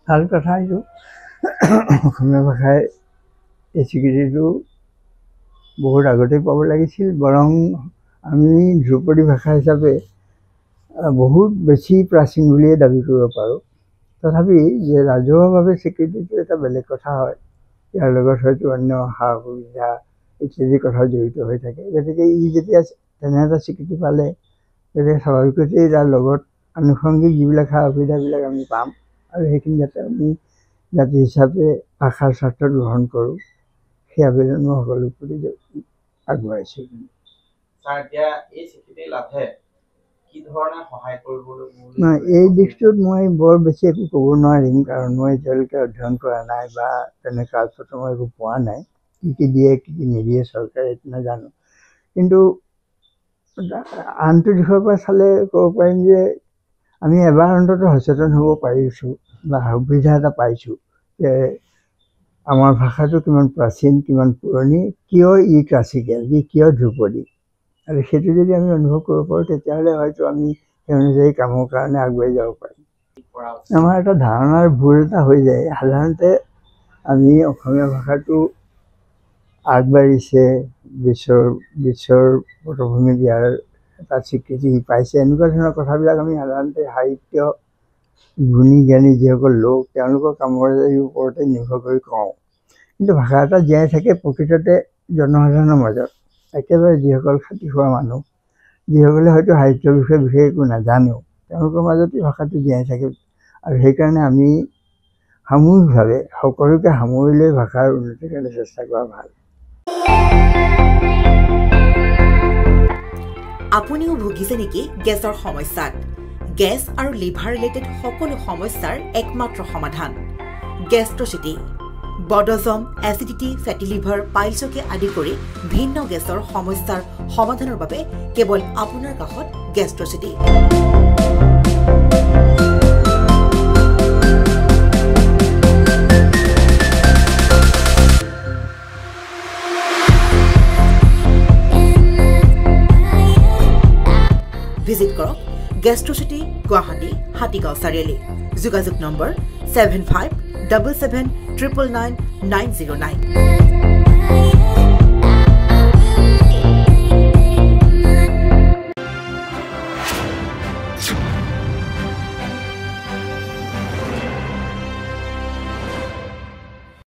ভাল কথা এইটো অসমীয়া ভাষাই এই স্বীকৃতিটো বহুত আগতেই পাব লাগিছিল বৰং আমি ধ্ৰুপদী ভাষা হিচাপে বহুত বেছি প্ৰাচীন বুলিয়ে দাবী কৰিব পাৰোঁ তথাপি যে ৰাজহুৱাভাৱে স্বীকৃতিটো এটা বেলেগ কথা হয় ইয়াৰ লগত হয়তো অন্য সা সুবিধা ইত্যাদি কথা জড়িত হৈ থাকে গতিকে ই যেতিয়া তেনে এটা স্বীকৃতি পালে তেতিয়া স্বাভাৱিকতেই তাৰ লগত আনুষংগিক যিবিলাক সা সুবিধাবিলাক আমি পাম আৰু সেইখিনি যাতে আমি জাতি হিচাপে ভাষাৰ স্বাৰ্থত গ্ৰহণ কৰোঁ সেই আবেদন মই সকলোৰ প্ৰতি আগবঢ়াইছোঁ এই দিশটোত মই বৰ বেছি একো ক'ব নোৱাৰিম কাৰণ মই এতিয়ালৈকে অধ্যয়ন কৰা নাই বা তেনে কালচোৱাটো মই একো পোৱা নাই কি কি দিয়ে কি কি নিদিয়ে চৰকাৰে এইটো নাজানো কিন্তু আনটো দিশৰ পৰা চালে ক'ব পাৰিম যে আমি এবাৰ অন্ততঃ সচেতন হ'ব পাৰিছোঁ বা সুবিধা এটা পাইছোঁ যে আমাৰ ভাষাটো কিমান প্ৰাচীন কিমান পুৰণি কিয় ই ক্লাছিকেল ই কিয় ধ্ৰুপদী আৰু সেইটো যদি আমি অনুভৱ কৰিব পাৰোঁ তেতিয়াহ'লে হয়তো আমি সেই অনুযায়ী কামৰ কাৰণে আগুৱাই যাব পাৰিম আমাৰ এটা ধাৰণাৰ ভুল এটা হৈ যায় সাধাৰণতে আমি অসমীয়া ভাষাটো আগবাঢ়িছে বিশ্বৰ পটভূমিত ইয়াৰ এটা স্বীকৃতি পাইছে এনেকুৱা ধৰণৰ কথাবিলাক আমি সাধাৰণতে সাহিত্য গুণী জ্ঞানী যিসকল লোক তেওঁলোকৰ কামৰ ওপৰতে নিৰ্ভৰ কৰি কওঁ কিন্তু ভাষা এটা জীয়াই থাকে প্ৰকৃততে জনসাধাৰণৰ মাজত একেবাৰে যিসকল খাতি খোৱা মানুহ যিসকলে হয়তো সাহিত্যৰ বিষয়ে বিশেষ একো নাজানেও তেওঁলোকৰ মাজতেই ভাষাটো জীয়াই থাকে আৰু সেইকাৰণে আমি সামূহিকভাৱে সকলোকে সামৰি লৈ ভাষাৰ উন্নতিৰ কাৰণে চেষ্টা কৰা ভাল আপুনিও ভুগিছে নেকি গেছৰ সমস্যাত গেছ আৰু লিভাৰ ৰিলেটেড সকলো সমস্যাৰ একমাত্ৰ সমাধান গেষ্ট্ৰচিটি বডজম এচিডিটি ফেটি লিভাৰ পাইলছকে আদি কৰি ভিন্ন গেছৰ সমস্যাৰ সমাধানৰ বাবে কেৱল আপোনাৰ কাষত গেষ্ট্ৰচিটি ভিজিট কৰক গেষ্ট্ৰচিটি গুৱাহাটী হাতীগাঁও চাৰিআলি যোগাযোগ নম্বৰ 7577999909